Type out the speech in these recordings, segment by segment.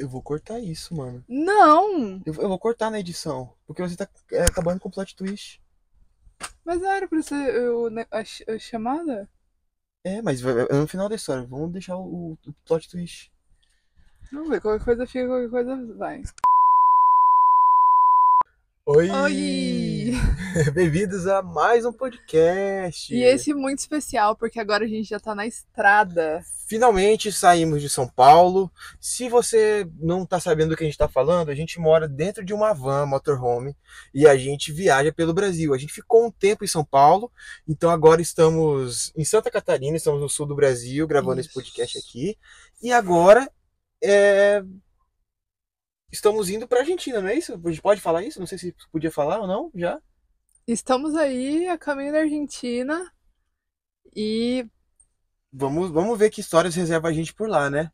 Eu vou cortar isso, mano. Não! Eu vou cortar na edição. Porque você tá acabando com o plot twist. Mas não era pra ser a chamada? É, mas é no final da história. Vamos deixar o plot twist. Vamos ver, qualquer coisa fica, qualquer coisa vai. Oi! Oi! Bem-vindos a mais um podcast. E esse muito especial, porque agora a gente já tá na estrada. Finalmente saímos de São Paulo. Se você não está sabendo do que a gente está falando, a gente mora dentro de uma van motorhome e a gente viaja pelo Brasil. A gente ficou um tempo em São Paulo, então agora estamos em Santa Catarina, estamos no sul do Brasil, gravando esse podcast Isso. aqui. E agora é, estamos indo para a Argentina, não é isso? A gente pode falar isso? Não sei se podia falar ou não, já. Estamos aí a caminho da Argentina e Vamos ver que histórias reserva a gente por lá, né?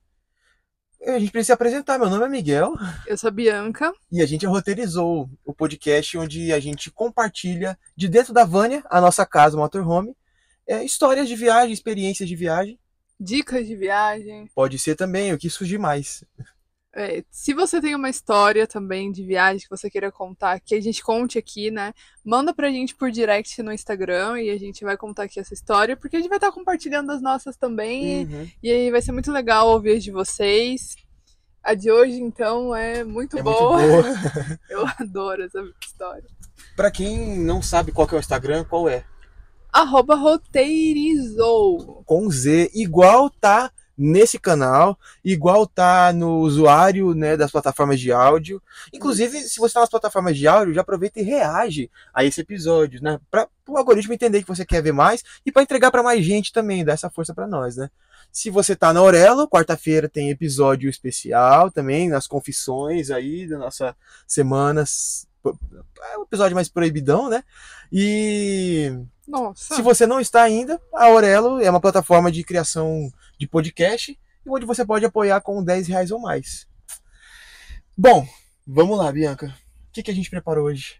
A gente precisa se apresentar. Meu nome é Miguel. eu sou a Bianca. E a gente roteirizou o podcast onde a gente compartilha de dentro da Vânia, a nossa casa, o motorhome, histórias de viagem, experiências de viagem. Dicas de viagem. Pode ser também o que surgir mais. Se você tem uma história também de viagem que você queira contar, que a gente conte aqui, né? Manda pra gente por direct no Instagram e a gente vai contar aqui essa história, porque a gente vai estar compartilhando as nossas também. Uhum. E aí vai ser muito legal ouvir as de vocês. A de hoje, então, é muito É muito boa. boa. Eu adoro essa história. Para quem não sabe qual que é o Instagram, qual é? @roteirizou. Com Z, igual tá nesse canal, igual tá no usuário, né, das plataformas de áudio. Inclusive, se você está nas plataformas de áudio, já aproveita e reage a esse episódio, né, para o algoritmo entender que você quer ver mais e para entregar para mais gente também, dar essa força para nós, né? Se você tá na Aurelo, quarta-feira tem episódio especial também, nas confissões aí da nossa semana, é um episódio mais proibidão, né? E se Nossa. você não está ainda, a Aurelo é uma plataforma de criação de podcast, onde você pode apoiar com R$ 10 ou mais. Bom, vamos lá, Bianca. O que a gente preparou hoje?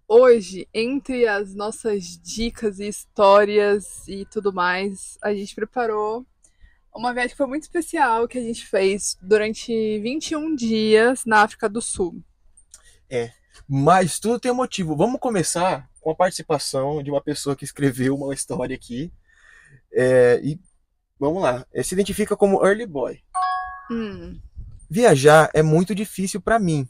Hoje, entre as nossas dicas e histórias e tudo mais, a gente preparou uma viagem que foi muito especial que a gente fez durante 21 dias na África do Sul. Mas tudo tem um motivo. Vamos começar com a participação de uma pessoa que escreveu uma história aqui. E vamos lá. Se identifica como Early Boy. Hum, Viajar é muito difícil para mim,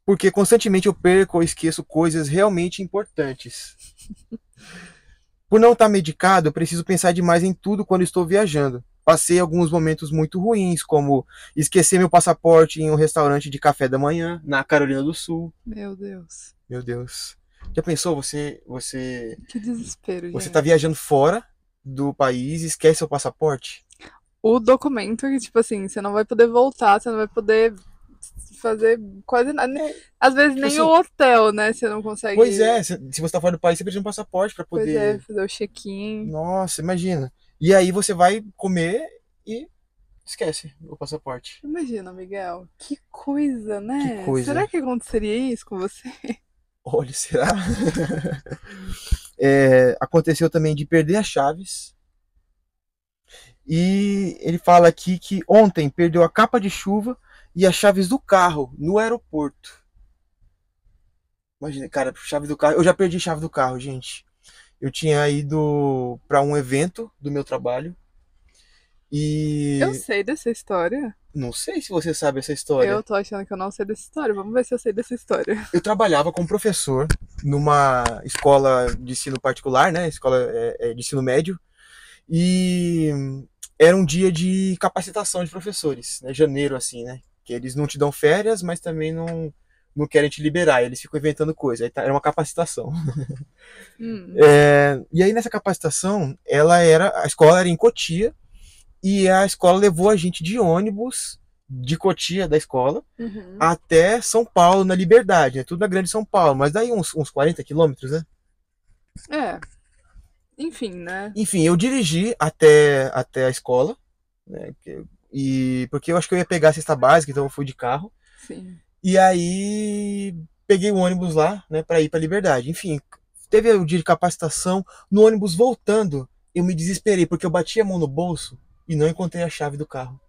porque constantemente eu perco ou esqueço coisas realmente importantes. Por não estar medicado, eu preciso pensar demais em tudo quando estou viajando. Passei alguns momentos muito ruins, como esquecer meu passaporte em um restaurante de café da manhã, na Carolina do Sul. meu Deus. Meu Deus. Já pensou, você Que desespero, você tá gente. viajando fora do país e esquece seu passaporte? O documento que, tipo assim, você não vai poder voltar, você não vai poder fazer quase nada. Às vezes Tipo nem o assim, hotel, né? Você não pois consegue. é, se você tá fora do país, você precisa de um passaporte para Pois é, poder. fazer o check-in. Nossa, imagina. E aí você vai comer e esquece o passaporte. Imagina, Miguel. Que coisa, Que né? Será coisa. que aconteceria isso com você? Olha, será? Aconteceu também de perder as chaves. E ele fala aqui que ontem perdeu a capa de chuva e as chaves do carro no aeroporto. Imagina, cara, chave do carro. Eu já perdi chave do carro, gente. Eu tinha ido para um evento do meu trabalho Eu e sei dessa história. não sei se você sabe essa Eu história. tô achando que eu não sei dessa história. Vamos ver se eu sei dessa história. Eu trabalhava como professor numa escola de ensino particular, né? Escola de ensino médio. E era um dia de capacitação de professores, né? Janeiro, assim, né? Que eles não te dão férias, mas também não querem te liberar. Eles ficam inventando coisa. Era uma capacitação. Hum, E aí nessa capacitação, a escola era em Cotia e a escola levou a gente de ônibus de Cotia da escola uhum. até São Paulo na Liberdade, né? Tudo na Grande São Paulo, mas daí uns 40 quilômetros, né? É, enfim, né? Enfim, eu dirigi até a escola, né? Porque eu acho que eu ia pegar a cesta básica, então eu fui de carro. Sim. E aí peguei o ônibus lá, né, para ir para Liberdade. Enfim, teve o dia de capacitação. No ônibus voltando, eu me desesperei porque eu bati a mão no bolso e não encontrei a chave do carro.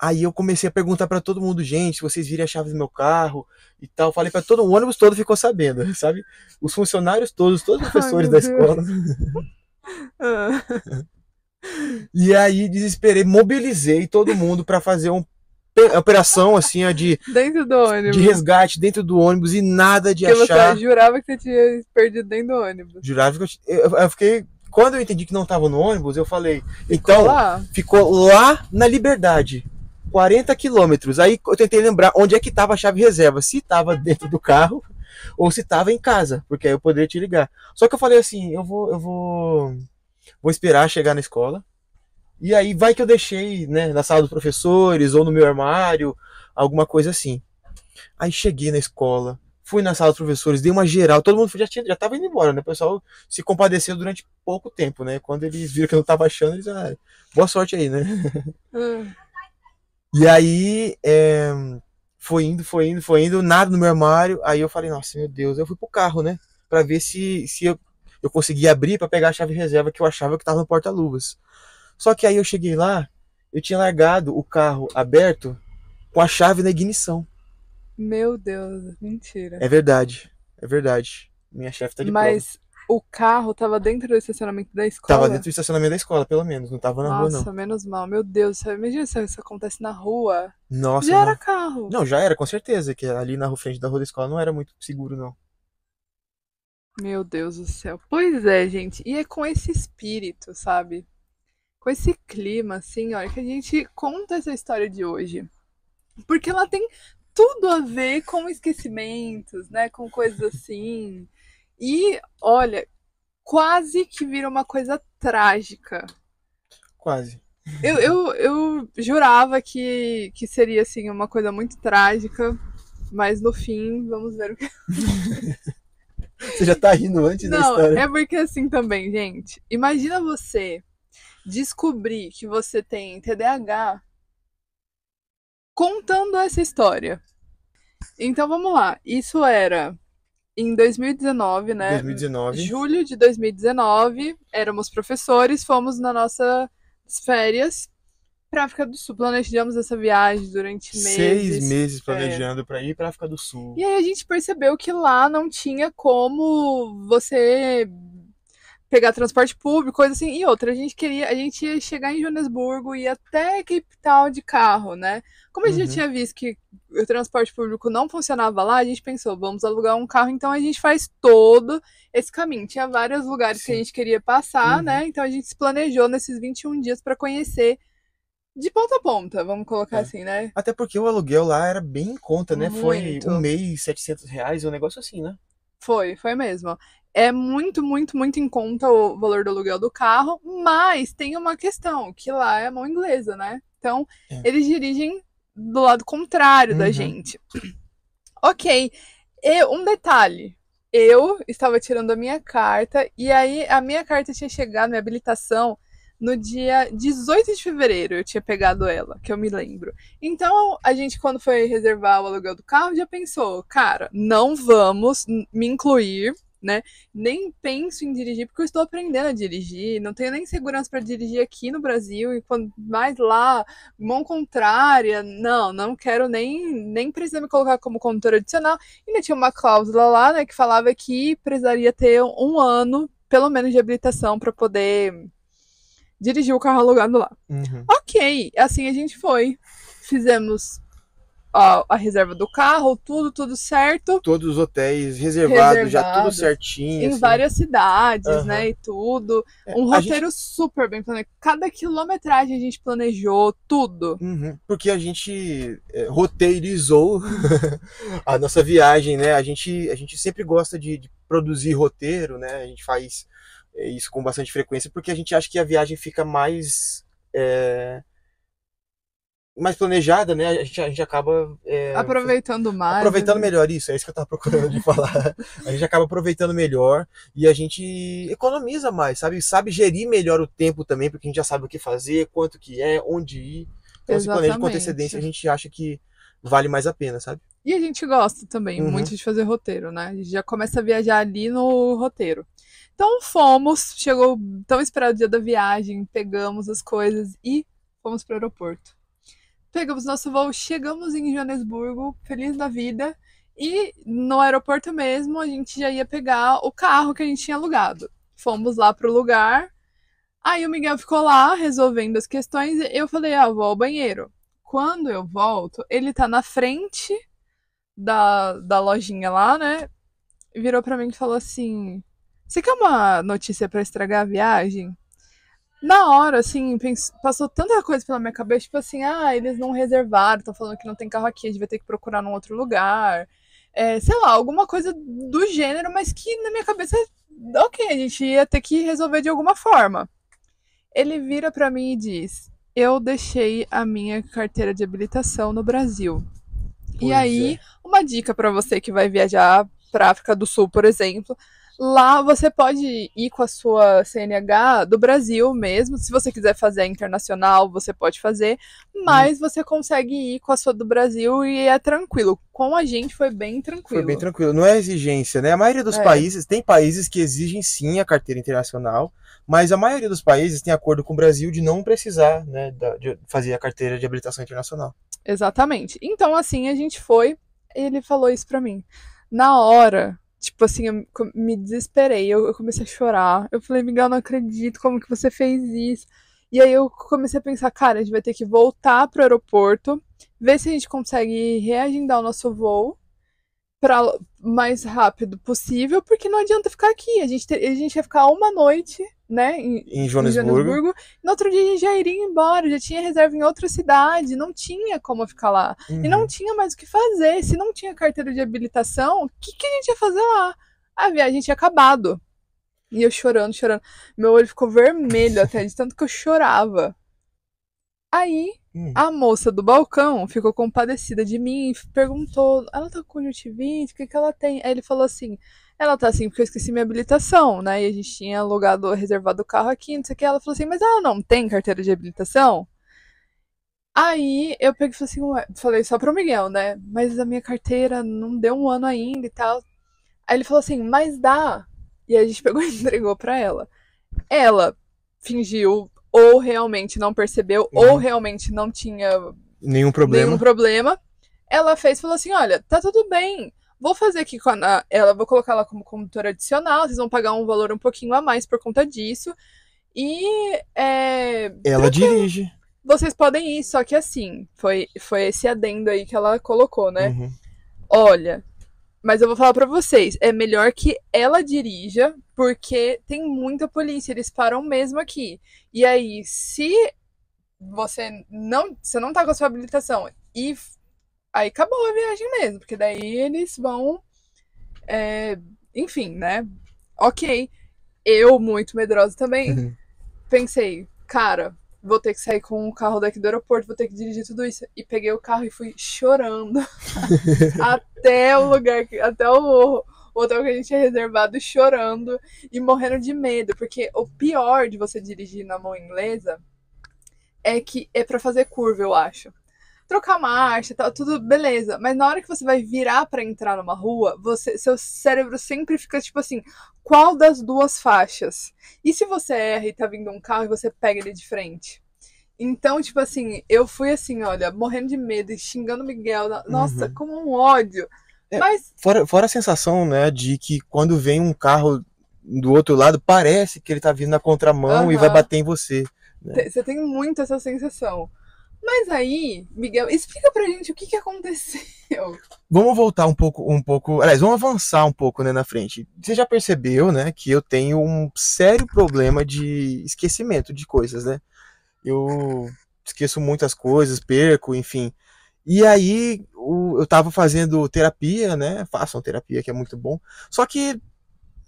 Aí eu comecei a perguntar pra todo mundo, gente, se vocês virem a chave do meu carro e tal. Falei pra todo o ônibus todo ficou sabendo, sabe? Os funcionários todos os Ai, professores meu da Deus. escola. Ah, E aí desesperei, mobilizei todo mundo pra fazer uma operação assim, ó, dentro do de ônibus. resgate dentro do ônibus e nada de Porque você achar. jurava que você tinha perdido dentro do ônibus. Jurava que eu fiquei. Quando eu entendi que não tava no ônibus, eu falei, Ficou então, lá? ficou lá na Liberdade. 40 quilômetros. Aí eu tentei lembrar onde é que tava a chave reserva. Se tava dentro do carro ou se tava em casa, porque aí eu poderia te ligar. Só que eu falei assim, vou esperar chegar na escola. E aí vai que eu deixei, né, na sala dos professores ou no meu armário, alguma coisa assim. Aí cheguei na escola, fui na sala dos professores, dei uma geral, todo mundo já tava indo embora, né? O pessoal se compadeceu durante pouco tempo, né? Quando eles viram que eu não tava achando, eles, boa sorte aí, né? Ah, E aí, foi indo, nada no meu armário. Aí eu falei, nossa, meu Deus, eu fui pro carro, né? Pra ver se eu conseguia abrir pra pegar a chave reserva que eu achava que tava no porta-luvas. Só que aí eu cheguei lá, eu tinha largado o carro aberto com a chave na ignição. meu Deus, mentira. É verdade, é verdade. Minha chefe tá de prova. Mas o carro tava dentro do estacionamento da Tava dentro escola? do estacionamento da escola, pelo menos, não tava na rua, não. Nossa, menos mal. Meu Deus, você imagina se isso acontece na rua. Nossa, Já era não. carro. Não, já era, com certeza, que ali na frente da rua da escola não era muito seguro, não. Meu Deus do céu. Pois é, gente. E é com esse espírito, sabe? Com esse clima, assim, olha, que a gente conta essa história de hoje. Porque ela tem tudo a ver com esquecimentos, né? Com coisas assim. E, olha, quase que vira uma coisa trágica. Quase. Eu jurava que seria, assim, uma coisa muito trágica. Mas no fim, vamos ver o que. Você já tá rindo antes da Não, história. é porque assim também, gente. Imagina você descobrir que você tem TDAH contando essa história. Então vamos lá. Isso era em 2019, né? 2019. Julho de 2019. Éramos professores, fomos nas nossas férias pra África do Sul. Planejamos essa viagem durante 6 meses É. planejando pra ir pra África do Sul. E aí a gente percebeu que lá não tinha como você pegar transporte público, coisa assim. E outra, a gente ia chegar em Joanesburgo e ir até Cape Town de carro, né? Como a gente já Uhum. tinha visto que o transporte público não funcionava lá, a gente pensou, vamos alugar um carro, então a gente faz todo esse caminho. Tinha vários lugares que a Sim. gente queria passar, Uhum. né? Então a gente se planejou nesses 21 dias para conhecer de ponta a ponta, vamos colocar É. assim, né? Até porque o aluguel lá era bem em conta, né? Foi Muito. um mês, R$ 700, um negócio assim, né? Foi mesmo. É muito, muito, muito em conta o valor do aluguel do carro, mas tem uma questão, que lá é a mão inglesa, né? Então, É. eles dirigem do lado contrário da Uhum. gente. Ok. E um detalhe. Eu estava tirando a minha carta e aí a minha carta tinha chegado, minha habilitação, no dia 18 de fevereiro. Eu tinha pegado ela, que eu me lembro. Então, a gente, quando foi reservar o aluguel do carro, já pensou, cara, não vamos me incluir, né? Nem penso em dirigir, porque eu estou aprendendo a dirigir, não tenho nem segurança para dirigir aqui no Brasil, e quando mais lá, mão contrária, não quero nem precisar me colocar como condutor adicional. Ainda tinha uma cláusula lá, né, que falava que precisaria ter um ano, pelo menos, de habilitação para poder dirigir o carro alugado lá. Uhum. Ok, assim a gente foi. Fizemos a reserva do carro, tudo certo. Todos os hotéis reservados, já tudo Reservados. certinho. Em assim. várias cidades, Aham. né, e tudo. É, Um a roteiro super bem planejado. Cada quilometragem a gente planejou, tudo. Uhum, porque a gente roteirizou a nossa viagem, né? A gente sempre gosta de produzir roteiro, né? A gente faz isso com bastante frequência porque a gente acha que a viagem fica mais planejada, né? A gente acaba Aproveitando mais. aproveitando melhor isso, é isso que eu tava procurando de falar. A gente acaba aproveitando melhor e a gente economiza mais, sabe gerir melhor o tempo também, porque a gente já sabe o que fazer, quanto que é, onde ir. Então, se planeja com antecedência, a gente acha que vale mais a pena, sabe? E a gente gosta também Uhum. muito de fazer roteiro, né? A gente já começa a viajar ali no roteiro. Então fomos, chegou tão esperado o dia da viagem, pegamos as coisas e fomos para o aeroporto. pegamos nosso voo, chegamos em Joanesburgo, feliz da vida. E no aeroporto mesmo, a gente já ia pegar o carro que a gente tinha alugado. Fomos lá pro lugar. Aí o Miguel ficou lá resolvendo as questões. E eu falei, eu vou ao banheiro. Quando eu volto, ele tá na frente da lojinha lá, né? Virou pra mim e falou assim: Você quer uma notícia pra estragar a viagem? Na hora, assim, passou tanta coisa pela minha cabeça, tipo assim, eles não reservaram, estão falando que não tem carro aqui, a gente vai ter que procurar num outro lugar. Sei lá, alguma coisa do gênero, mas que na minha cabeça, ok, a gente ia ter que resolver de alguma forma. Ele vira pra mim e diz: Eu deixei a minha carteira de habilitação no Brasil. E aí, uma dica pra você que vai viajar pra África do Sul, por exemplo. Lá você pode ir com a sua CNH do Brasil mesmo. Se você quiser fazer a internacional, você pode fazer. Mas você consegue ir com a sua do Brasil e é tranquilo. Com a gente foi bem tranquilo. Foi bem tranquilo. Não é exigência, né? A maioria dos países, tem países que exigem sim a carteira internacional, mas a maioria dos países tem acordo com o Brasil de não precisar, né, de fazer a carteira de habilitação internacional. Exatamente. Então, assim, a gente foi. Ele falou isso pra mim. Na hora, tipo assim, eu me desesperei. Eu comecei a chorar. Eu falei, Miguel, não acredito como que você fez isso. E aí eu comecei a pensar, cara, a gente vai ter que voltar pro aeroporto, ver se a gente consegue reagendar o nosso voo para mais rápido possível, porque não adianta ficar aqui. A gente ia ficar uma noite, né, em Joanesburgo. No outro dia a gente já iria embora, já tinha reserva em outra cidade, não tinha como ficar lá. E não tinha mais o que fazer. Se não tinha carteira de habilitação, o que a gente ia fazer lá? A viagem tinha acabado. E eu chorando, chorando. Meu olho ficou vermelho até, de tanto que eu chorava. Aí, a moça do balcão ficou compadecida de mim e perguntou: ela tá com conjuntivite? O que ela tem? Aí ele falou assim: ela tá assim porque eu esqueci minha habilitação, né? E a gente tinha alugado, reservado o carro aqui, não sei o que. Ela falou assim: mas ela não tem carteira de habilitação? Aí eu peguei e falei assim: ué, falei só pro Miguel, né? Mas a minha carteira não deu um ano ainda e tal. Aí ele falou assim: mas dá. E a gente pegou e entregou pra ela. Ela fingiu ou realmente não percebeu, ou realmente não tinha nenhum problema. Ela fez e falou assim: olha, tá tudo bem. Vou fazer aqui com ela, vou colocar ela como condutora adicional, vocês vão pagar um valor um pouquinho a mais por conta disso. E ela dirige. Vocês podem ir, só que assim, foi esse adendo aí que ela colocou, né? Olha, mas eu vou falar pra vocês, é melhor que ela dirija, porque tem muita polícia, eles param mesmo aqui. E aí, se você não tá com a sua habilitação, e aí acabou a viagem mesmo, porque daí eles vão, enfim, né? Ok, eu, muito medrosa também, pensei, cara, vou ter que sair com o carro daqui do aeroporto, vou ter que dirigir tudo isso. E peguei o carro e fui chorando até o lugar, até o hotel que a gente tinha reservado, chorando e morrendo de medo, porque o pior de você dirigir na mão inglesa é que é pra fazer curva, eu acho. Trocar marcha, tá, tudo beleza, mas na hora que você vai virar pra entrar numa rua, seu cérebro sempre fica tipo assim, qual das duas faixas? E se você erra e tá vindo um carro e você pega ele de frente? Então, tipo assim, eu fui assim, olha, morrendo de medo e xingando o Miguel, nossa, como um ódio. Mas fora a sensação, né, de que quando vem um carro do outro lado, parece que ele tá vindo na contramão e vai bater em você. Né? Você tem muito essa sensação. Mas aí, Miguel, explica pra gente o que aconteceu. Vamos voltar um pouco, aliás, vamos avançar um pouco, né, na frente. Você já percebeu, né, que eu tenho um sério problema de esquecimento de coisas, né? Eu esqueço muitas coisas, perco, enfim. E aí, eu tava fazendo terapia, né? Façam terapia, que é muito bom. Só que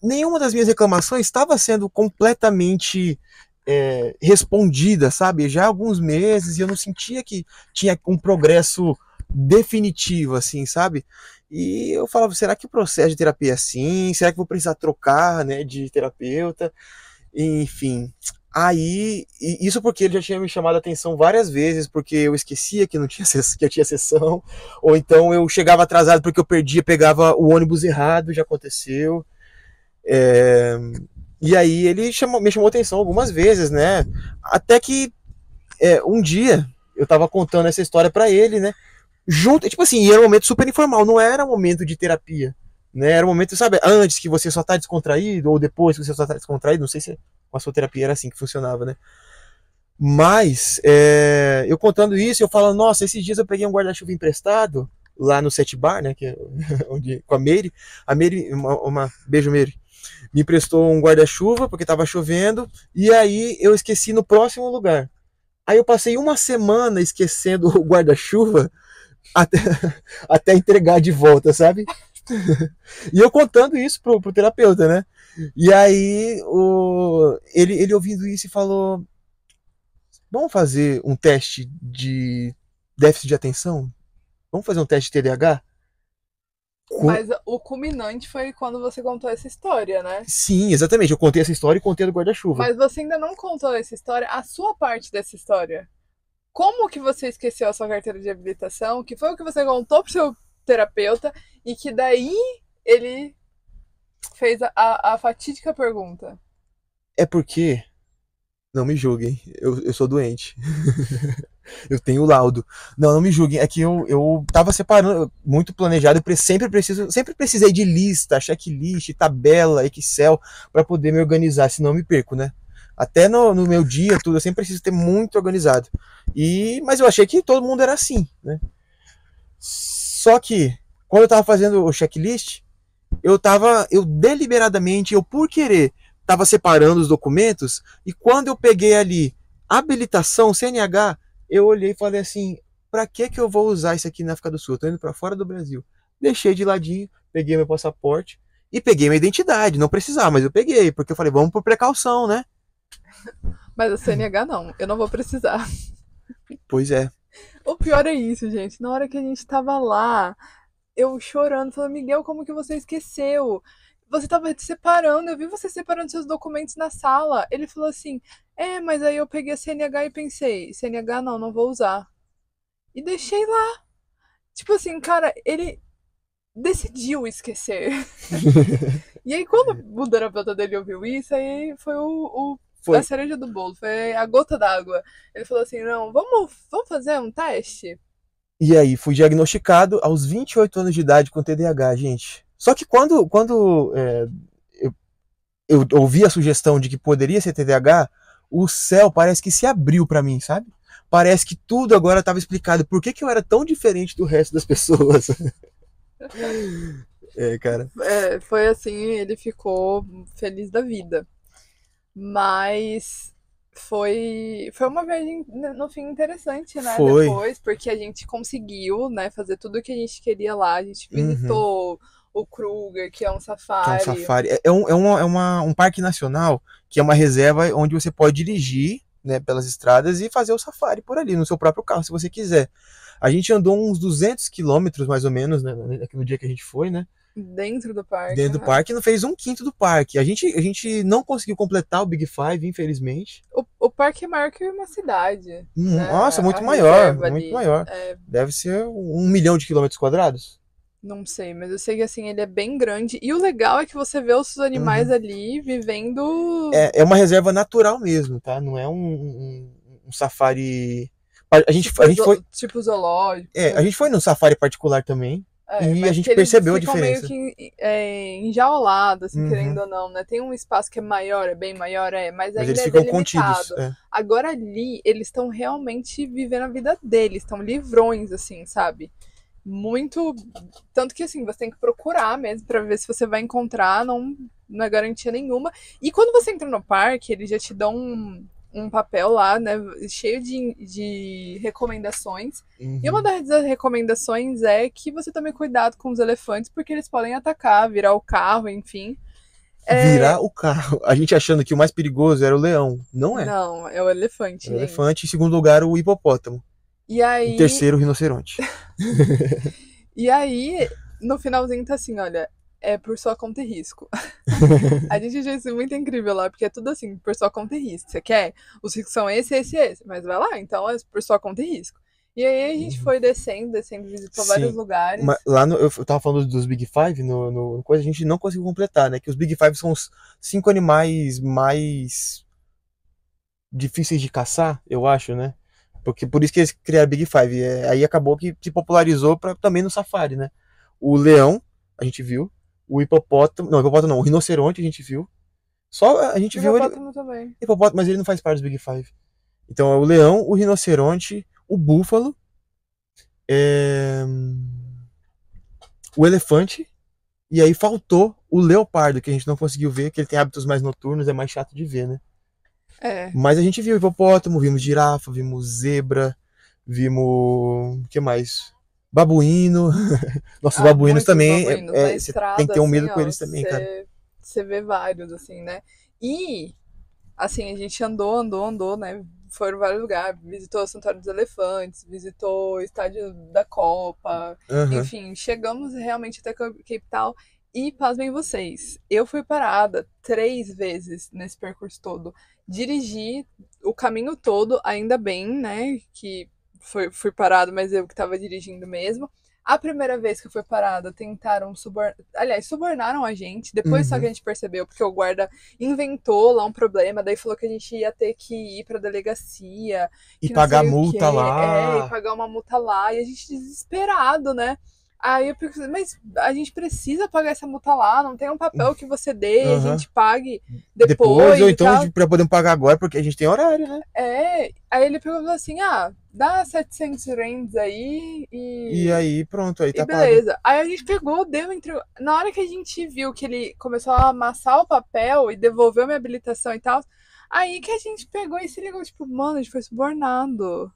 nenhuma das minhas reclamações estava sendo completamente respondida, sabe? Já há alguns meses e eu não sentia que tinha um progresso definitivo, assim, sabe? E eu falava, será que o processo de terapia é assim? Será que vou precisar trocar, né, de terapeuta? Enfim, aí, isso porque ele já tinha me chamado a atenção várias vezes, porque eu esquecia que não tinha que eu tinha sessão, ou então eu chegava atrasado porque eu pegava o ônibus errado, já aconteceu. E aí ele me chamou a atenção algumas vezes, né? Até que um dia eu tava contando essa história pra ele, né? Junto, tipo assim, era um momento super informal, não era um momento de terapia, né? Era um momento, sabe, antes que você só tá descontraído, ou depois que você só tá descontraído, não sei se com a sua terapia era assim que funcionava, né? Mas, eu contando isso, eu falo, nossa, esses dias eu peguei um guarda-chuva emprestado, lá no Set Bar, né, que é onde, com a Mary, beijo Mary, me emprestou um guarda-chuva, porque tava chovendo, e aí eu esqueci no próximo lugar. Aí eu passei uma semana esquecendo o guarda-chuva, até, até entregar de volta, sabe? E eu contando isso pro terapeuta, né? E aí ele ouvindo isso e falou: vamos fazer um teste de déficit de atenção? Vamos fazer um teste de TDAH? Mas o culminante foi quando você contou essa história, né? Sim, exatamente. Eu contei essa história e contei a do guarda-chuva. Mas você ainda não contou essa história, a sua parte dessa história. Como que você esqueceu a sua carteira de habilitação? Que foi o que você contou pro seu terapeuta e que daí ele fez a fatídica pergunta. É porque, não me julguem, eu sou doente. Eu tenho laudo. Não me julguem. É que eu tava separando, muito planejado. Sempre precisei de lista, checklist, tabela, Excel, para poder me organizar, senão eu me perco, né? Até no meu dia, tudo, eu sempre preciso ter muito organizado. Mas eu achei que todo mundo era assim, né? Só que, quando eu tava fazendo o checklist, eu deliberadamente, eu por querer, tava separando os documentos, e quando eu peguei ali, habilitação, CNH, eu olhei e falei assim, pra que eu vou usar isso aqui na África do Sul? Eu tô indo pra fora do Brasil. Deixei de ladinho, peguei meu passaporte e peguei minha identidade. Não precisava, mas eu peguei, porque eu falei, vamos por precaução, né? Mas a CNH não, eu não vou precisar. Pois é. O pior é isso, gente. Na hora que a gente tava lá, eu chorando, falando, Miguel, como que você esqueceu? Você tava separando, eu vi você separando seus documentos na sala. Ele falou assim, mas aí eu peguei a CNH e pensei, CNH não, não vou usar. E deixei lá. Tipo assim, cara, ele decidiu esquecer. E aí, quando o terapeuta dele ouviu isso, aí foi a Foi. cereja do bolo, foi a gota d'água. Ele falou assim: não, vamos fazer um teste? E aí, fui diagnosticado aos 28 anos de idade com TDAH, gente. Só que quando eu ouvi a sugestão de que poderia ser TDAH, o céu parece que se abriu pra mim, sabe? Parece que tudo agora estava explicado. Por que eu era tão diferente do resto das pessoas? Cara. Foi assim, ele ficou feliz da vida. Mas foi uma viagem, no fim, interessante, né? Foi. Depois, porque a gente conseguiu, né, fazer tudo o que a gente queria lá. A gente visitou o Kruger, que é um Que é um safari. safari. Um parque nacional, que é uma reserva onde você pode dirigir, né, pelas estradas e fazer o safari por ali, no seu próprio carro, se você quiser. A gente andou uns 200 quilômetros, mais ou menos, né, no dia que a gente foi, né? Dentro do parque. Dentro do parque, não fez um quinto do parque. A gente não conseguiu completar o Big Five, infelizmente. O parque é maior que uma cidade. Nossa, Né? muito A maior, reserva muito ali. maior. Deve ser 1 milhão de quilômetros quadrados. Não sei, mas eu sei que assim, ele é bem grande. E o legal é que você vê os animais ali vivendo. É uma reserva natural mesmo, tá? Não é um safari. A gente foi. Tipo zoológico. A gente foi num safari particular também. E a gente percebeu a diferença. Meio que enjaulados, assim, querendo ou não, né? Tem um espaço que é maior, é bem maior, mas ainda eles é ficam delimitado. contidos. Agora ali, eles estão realmente vivendo a vida deles, estão livrões, assim, sabe? Muito. Tanto que assim, você tem que procurar mesmo pra ver se você vai encontrar, não é garantia nenhuma. E quando você entra no parque, eles já te dão um papel lá, né, cheio de recomendações. E uma das recomendações é que você tome cuidado com os elefantes, porque eles podem atacar, virar o carro, enfim. Virar o carro. A gente achando que o mais perigoso era o leão. Não é. Não, é o elefante. É o elefante. Em segundo lugar, o hipopótamo. E aí. Em terceiro, o rinoceronte. E aí, no finalzinho tá assim, olha, é por sua conta e risco. A gente achou isso muito incrível lá, porque é tudo assim, por sua conta e risco. Você quer? Os riscos são esse. Mas vai lá, então é por sua conta e risco. E aí a gente foi descendo, visitou vários lugares. Lá eu tava falando dos Big Five, no coisa, a gente não conseguiu completar, né? Que os Big Five são os 5 animais mais difíceis de caçar, eu acho, né? Porque por isso que eles criaram Big Five. Aí acabou que se popularizou também no safari, né? O leão, a gente viu. O hipopótamo. Não, hipopótamo não. O rinoceronte a gente viu. Só a gente viu ele. Hipopótamo também. Hipopótamo, mas ele não faz parte dos Big Five. Então é o leão, o rinoceronte, o búfalo, o elefante. E aí faltou o leopardo, que a gente não conseguiu ver, que ele tem hábitos mais noturnos, é mais chato de ver, né? Mas a gente viu hipopótamo, vimos girafa, vimos zebra, vimos. O que mais? Babuíno. Nossos babuínos também. Você tem que ter um medo com eles também, cara. Você vê vários, assim, né? E, assim, a gente andou, né? Foram vários lugares, visitou o Santuário dos Elefantes, visitou o Estádio da Copa, enfim, chegamos realmente até Cape Town. E pasmem vocês, eu fui parada 3 vezes nesse percurso todo. Dirigi o caminho todo, ainda bem, né, que fui parado, mas eu que tava dirigindo mesmo. A primeira vez que eu fui parada, tentaram subornaram a gente. Depois só que a gente percebeu, porque o guarda inventou lá um problema, daí falou que a gente ia ter que ir pra delegacia. E pagar multa lá. E pagar uma multa lá. E a gente desesperado, né? Aí eu pensei, mas a gente precisa pagar essa multa lá, não tem um papel que você dê e a gente pague depois ou então pra poder pagar agora, porque a gente tem horário, né? Aí ele perguntou assim, dá 700 rands aí e aí pronto, aí tá beleza. Pago. Aí a gente pegou, entregou. Na hora que a gente viu que ele começou a amassar o papel e devolveu minha habilitação e tal, aí que a gente pegou e se ligou, tipo, mano, a gente foi subornado.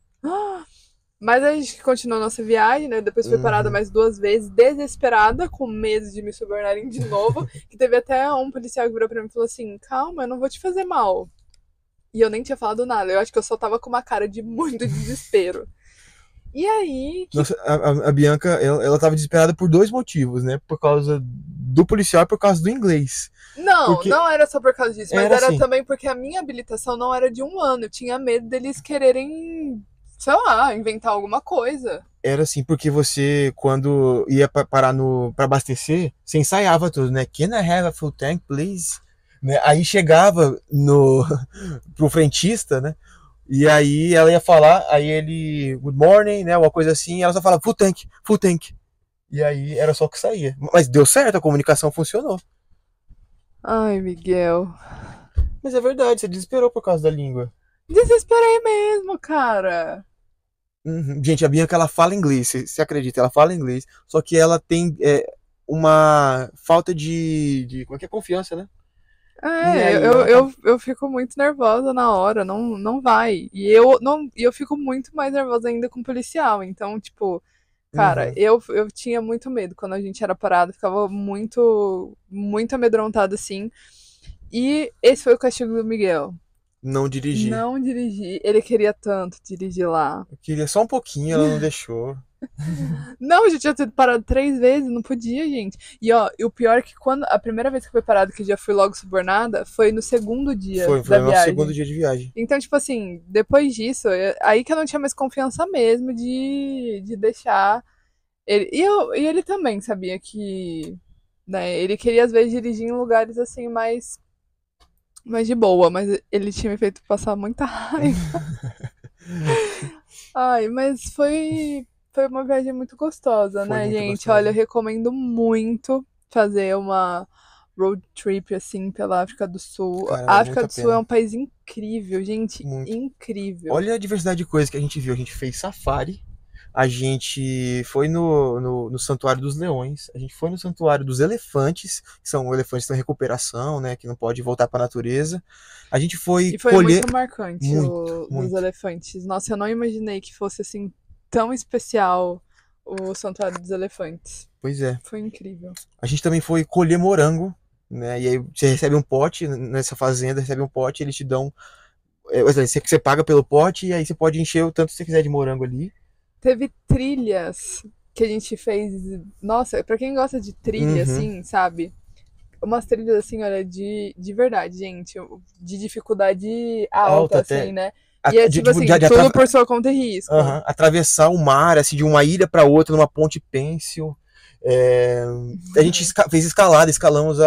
Mas a gente continuou nossa viagem, né? Depois foi parada mais 2 vezes, desesperada, com medo de me subornarem de novo. Que teve até um policial que virou pra mim e falou assim, calma, eu não vou te fazer mal. E eu nem tinha falado nada, eu acho que eu só tava com uma cara de muito desespero. E aí... Nossa, a Bianca, ela tava desesperada por 2 motivos, né? Por causa do policial e por causa do inglês. Não era só por causa disso, mas era assim. Também porque a minha habilitação não era de 1 ano. Eu tinha medo deles quererem... sei lá, inventar alguma coisa. Era assim, porque você, quando ia parar pra abastecer, você ensaiava tudo, né? Can I have a full tank, please? Né? Aí chegava pro frentista, né? E aí ela ia falar, aí ele, good morning, né? Uma coisa assim, e ela só falava, full tank, full tank. E aí era só o que saía. Mas deu certo, a comunicação funcionou. Ai, Miguel. Mas é verdade, você desesperou por causa da língua. Desesperei mesmo, cara. Gente, a Bianca, ela fala inglês, você acredita? Ela fala inglês, só que ela tem uma falta de como é que é? Confiança, né? Eu fico muito nervosa na hora, não vai. E eu fico muito mais nervosa ainda com policial. Então, tipo, cara, eu tinha muito medo quando a gente era parado, ficava muito, muito amedrontada assim. E esse foi o castigo do Miguel. Não dirigi. Ele queria tanto dirigir lá. Eu queria só um pouquinho, ela não deixou. Não, já tinha sido parado 3 vezes, não podia, gente. E ó, o pior é que quando a primeira vez que foi parado, que já fui logo subornada, foi no segundo dia foi da viagem. Foi no segundo dia de viagem. Então, tipo assim, depois disso, aí que eu não tinha mais confiança mesmo de deixar ele. E ele também sabia que, né, ele queria às vezes dirigir em lugares assim mais de boa, mas ele tinha me feito passar muita raiva. Ai, mas foi uma viagem muito gostosa, né, muito gente? gostosa. Olha, eu recomendo muito fazer uma road trip, assim, pela África do Sul. Cara, A África do Sul é um país incrível, gente. Muito. Incrível. Olha a diversidade de coisas que a gente viu. A gente fez safari, a gente foi no Santuário dos Leões, a gente foi no Santuário dos Elefantes, que são elefantes que estão em recuperação, né, que não pode voltar para a natureza. A gente foi colher... muito marcante os elefantes. Nossa, eu não imaginei que fosse assim tão especial o Santuário dos Elefantes. Pois é. Foi incrível. A gente também foi colher morango, né? E aí você recebe um pote nessa fazenda, recebe um pote, eles te dão... Você paga pelo pote e aí você pode encher o tanto que você quiser de morango ali. Teve trilhas que a gente fez... Nossa, pra quem gosta de trilha, assim, sabe? Umas trilhas, assim, olha, de verdade, gente. De dificuldade alta assim, até. Né? E é tipo assim, tudo por sua conta e risco. Atravessar o mar, assim, de uma ilha para outra, numa ponte pêncil. A gente fez escalada, escalamos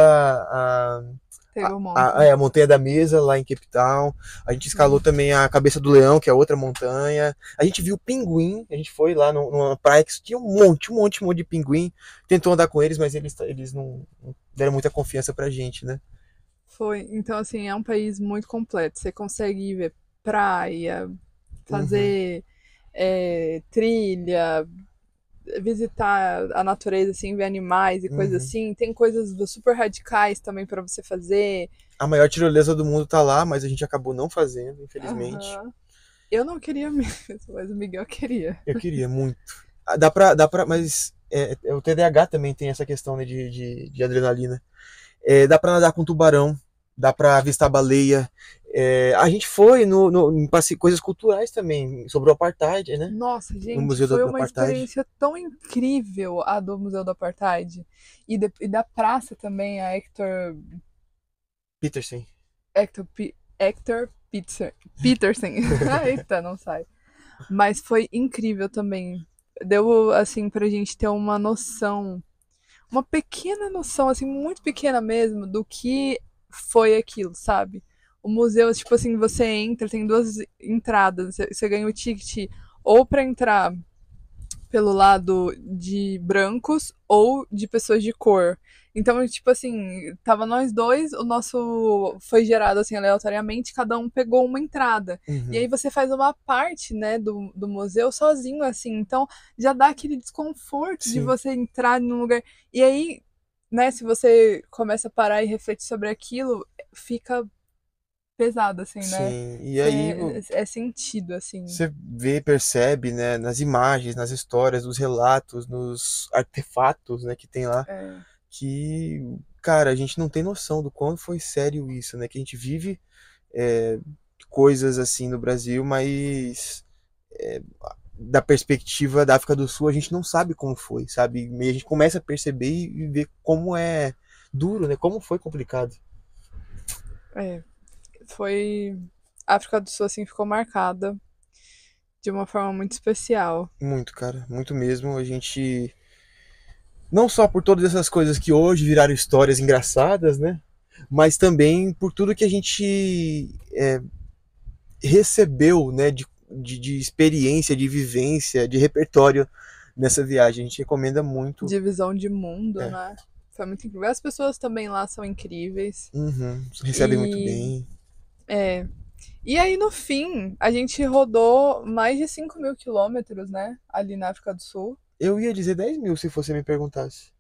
Table Mountain. A Montanha da Mesa, lá em Cape Town. A gente escalou também a Cabeça do Leão, que é outra montanha. A gente viu pinguim. A gente foi lá numa praia que tinha um monte de pinguim. Tentou andar com eles, mas eles não deram muita confiança pra gente, né? Foi. Então, assim, é um país muito completo. Você consegue ver praia, Uhum, fazer trilha, visitar a natureza, assim, ver animais e coisas uhum. assim. Tem coisas super radicais também pra você fazer. A maior tirolesa do mundo tá lá, mas a gente acabou não fazendo, infelizmente. Aham. Eu não queria mesmo, mas o Miguel queria. Eu queria muito. Mas o TDAH também tem essa questão, né, de adrenalina. Dá pra nadar com tubarão, dá pra avistar baleia. A gente foi em coisas culturais também, sobre o Apartheid, né? Nossa, No gente, Museu foi do uma Apartheid. experiência tão incrível a do Museu do Apartheid. E da praça também, a Peterson. Hector Peterson. Eita, não sai. Mas foi incrível também. Deu, assim, pra gente ter uma noção, uma pequena noção, assim, muito pequena mesmo, do que foi aquilo, sabe? O museu, tipo assim, você entra, tem duas entradas, você ganha o ticket ou pra entrar pelo lado de brancos ou de pessoas de cor. Então, tipo assim, tava nós dois, o nosso foi gerado assim aleatoriamente, cada um pegou uma entrada. E Uhum. aí você faz uma parte, né, do museu sozinho, assim. Então, já dá aquele desconforto de Sim, você entrar num lugar. E aí, né, se você começa a parar e refletir sobre aquilo, fica pesado, assim, né? sim. E aí É sentido, assim. você vê, percebe, né, nas imagens, nas histórias, nos relatos, nos artefatos, né, que tem lá, É, que, cara, a gente não tem noção do quão foi sério isso, né? Que a gente vive é, coisas assim no Brasil, mas da perspectiva da África do Sul a gente não sabe como foi, sabe? E a gente começa a perceber e ver como é duro, né? Como foi complicado. é. Foi. A África do Sul, assim, ficou marcada de uma forma muito especial. Muito, cara, muito mesmo. A gente, não só por todas essas coisas que hoje viraram histórias engraçadas, né? Mas também por tudo que a gente recebeu, né, de experiência, de vivência, de repertório nessa viagem. A gente recomenda muito. De visão de mundo, É, né? Foi muito incrível. As pessoas também lá são incríveis. uhum, recebe muito E. bem. É. E aí, no fim, a gente rodou mais de 5.000 quilômetros, né? Ali na África do Sul. Eu ia dizer 10.000 se você me perguntasse.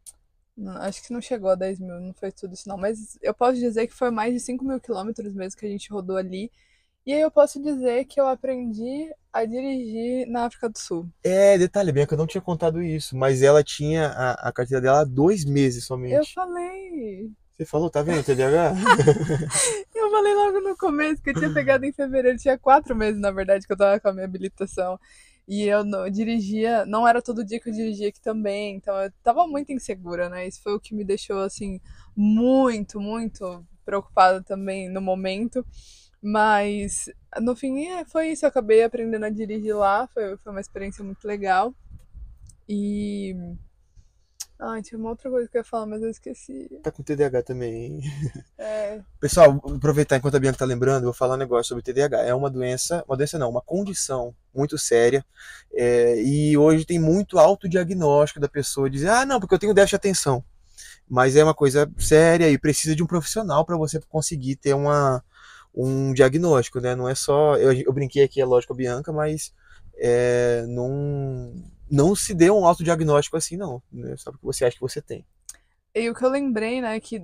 Acho que não chegou a 10.000, não foi tudo isso, não. Mas eu posso dizer que foi mais de 5.000 quilômetros mesmo que a gente rodou ali. E aí eu posso dizer que eu aprendi a dirigir na África do Sul. Detalhe, Bianca, eu não tinha contado isso, mas ela tinha a carteira dela há 2 meses Eu somente. falei. Você falou, tá vendo, TDAH? Eu falei logo no começo que eu tinha pegado em fevereiro. Tinha 4 meses, na verdade, que eu tava com a minha habilitação. E eu não, dirigia, não era todo dia que eu dirigia aqui também. Então eu tava muito insegura, né? Isso foi o que me deixou, assim, muito preocupada também no momento. Mas no fim foi isso. Eu acabei aprendendo a dirigir lá. Foi uma experiência muito legal. E. Ai, tinha uma outra coisa que eu ia falar, mas eu esqueci. Tá com TDAH também, hein? É. Pessoal, vou aproveitar enquanto a Bianca tá lembrando, eu vou falar um negócio sobre TDAH. É uma doença não, uma condição muito séria. E hoje tem muito autodiagnóstico da pessoa dizer, ah, não, porque eu tenho déficit de atenção. Mas é uma coisa séria e precisa de um profissional para você conseguir ter um diagnóstico, né? Não é só. Eu brinquei aqui, é lógico, a Bianca, mas não se dê um autodiagnóstico assim, não. Né? Só porque você acha que você tem. E o que eu lembrei, né, que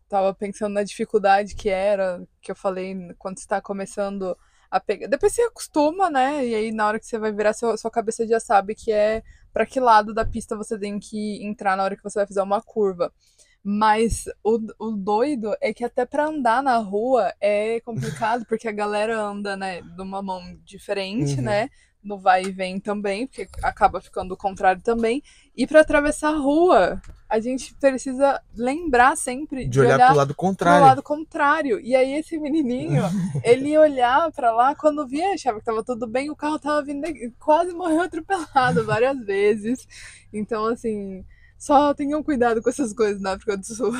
tava pensando na dificuldade que era, que eu falei quando você tá começando a pegar. Depois você acostuma, né? E aí na hora que você vai virar, sua cabeça já sabe que é pra que lado da pista você tem que entrar na hora que você vai fazer uma curva. Mas o doido é que até pra andar na rua é complicado, porque a galera anda, né, de uma mão diferente, Uhum. né? No vai e vem também, porque acaba ficando o contrário também. E pra atravessar a rua, a gente precisa lembrar sempre De de olhar pro olhar lado pro contrário. lado contrário. E aí esse menininho, ele ia olhar pra lá, quando via, achava que tava tudo bem, o carro tava vindo, quase morreu atropelado várias vezes. Então, assim, só tenham cuidado com essas coisas na África do Sul.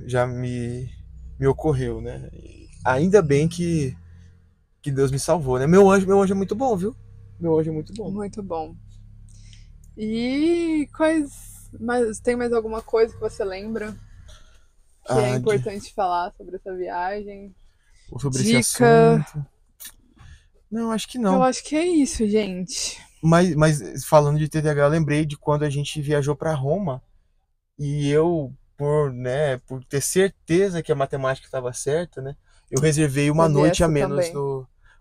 Já me me ocorreu, né? E ainda bem que Deus me salvou, né? Meu anjo é muito bom, viu? Meu anjo é muito bom. Muito bom. E tem mais alguma coisa que você lembra que é Ah, importante falar sobre essa viagem? sobre esse Dica. assunto. Não, acho que Eu não. acho que é isso, gente. Mas falando de TDAH, eu lembrei de quando a gente viajou para Roma e eu, por ter certeza que a matemática estava certa, né? Eu reservei Teve essa também.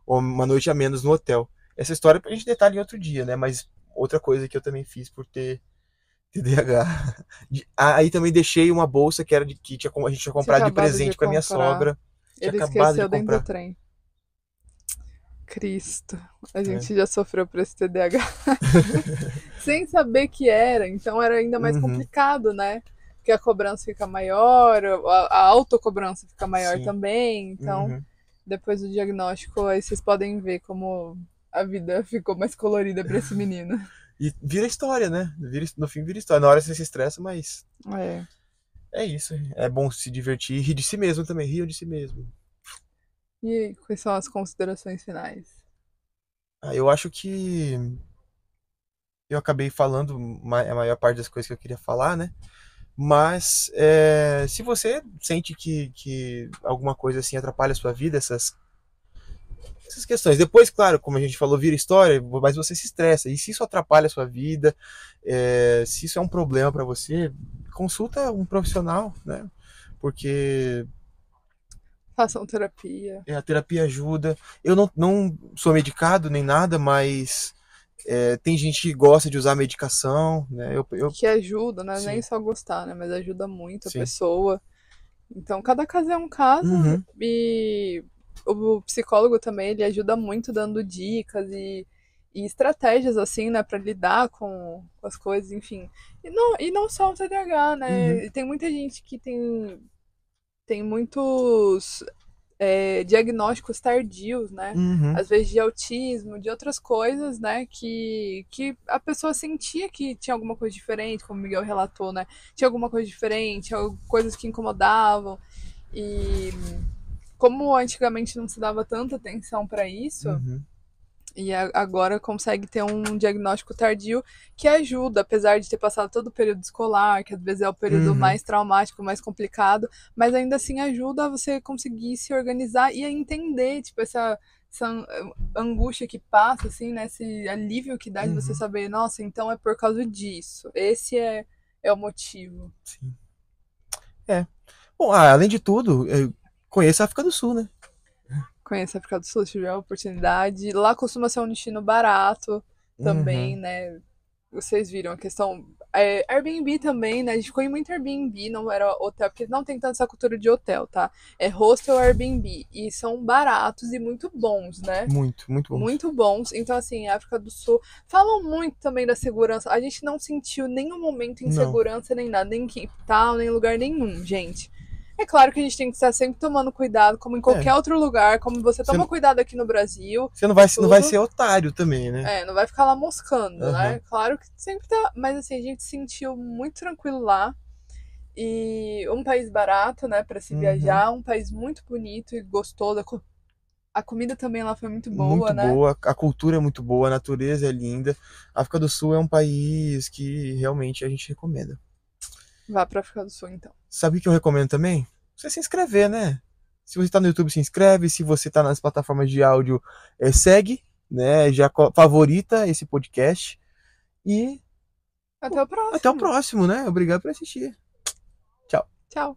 uma noite a menos no hotel. Essa história a gente detalha em outro dia, né? Mas outra coisa que eu também fiz por ter TDAH. Aí também deixei uma bolsa que era a gente tinha Tinha comprado de acabado de presente para minha comprar. sogra. Tinha Ele acabado de esqueceu dentro do comprar. trem. Cristo. A É. gente já sofreu por esse TDAH. Sem saber que era, então era ainda mais Uhum, complicado, né? Porque a cobrança fica maior, a autocobrança fica maior sim. também, então Uhum. depois do diagnóstico aí vocês podem ver como a vida ficou mais colorida para esse menino. E vira história, né? No fim vira história. Na hora você se estressa, mas É. é isso. É bom se divertir e rir de si mesmo também. Ria de si mesmo. E aí, quais são as considerações finais? Eu acho que eu acabei falando a maior parte das coisas que eu queria falar, né? Mas se você sente que alguma coisa assim atrapalha a sua vida, essas questões. Depois, claro, como a gente falou, vira história, mas você se estressa. E se isso atrapalha a sua vida, se isso é um problema para você, consulta um profissional, né? Porque Façam terapia. a terapia ajuda. Eu não sou medicado nem nada, mas tem gente que gosta de usar medicação, né? Que ajuda, né? Nem Sim, só gostar, né? Mas ajuda muito a sim. pessoa. Então, cada caso é um caso Uhum, e o psicólogo também, ele ajuda muito dando dicas e estratégias, assim, né, pra lidar com as coisas, enfim. E não só o TDAH, uhum, né? E tem muita gente que tem muitos diagnósticos tardios, né? uhum, Às vezes de autismo, de outras coisas, né? Que a pessoa sentia que tinha alguma coisa diferente, como o Miguel relatou, né? Tinha alguma coisa diferente, coisas que incomodavam. E como antigamente não se dava tanta atenção para isso, uhum, e agora consegue ter um diagnóstico tardio que ajuda, apesar de ter passado todo o período escolar, que às vezes é o período uhum, mais traumático, mais complicado, mas ainda assim ajuda a você conseguir se organizar e a entender, tipo, essa angústia que passa, assim, né? Esse alívio que dá de você uhum. saber, nossa, então é por causa disso. Esse é o motivo. Sim. É. Bom, além de tudo, eu conheço a África do Sul, né? Conhecer a África do Sul, se tiver a oportunidade. Lá costuma ser um destino barato também, Uhum, né? Vocês viram a questão. Airbnb também, né? A gente ficou em muito Airbnb, não era hotel, porque não tem tanta essa cultura de hotel, tá? É hostel ou Airbnb. E são baratos e muito bons, né? muito, muito bons. Muito bons. Então, assim, a África do Sul. Falam muito também da segurança. A gente não sentiu nenhum momento Não. insegurança, nem nada, nem em Cape Town, nem em lugar nenhum, gente. É claro que a gente tem que estar sempre tomando cuidado, como em É. qualquer outro lugar, como você Você, toma cuidado aqui no Brasil você e não vai tudo. ser otário também, né? Não vai ficar lá moscando, Aham. né? Claro que sempre tá. Mas assim, a gente se sentiu muito tranquilo lá. E um país barato, né, para se Uhum. viajar, um país muito bonito e gostoso. A comida também lá foi muito Muito boa, né? boa, a cultura é muito boa, a natureza é linda. A África do Sul é um país que realmente a gente recomenda. Vá pra África do Sul, então. Sabe o que eu recomendo também? Você se inscrever, né? Se você está no YouTube, se inscreve. Se você está nas plataformas de áudio, segue, né? Já favorita esse podcast. E Até o até o próximo. próximo, né? Obrigado por assistir. Tchau. Tchau.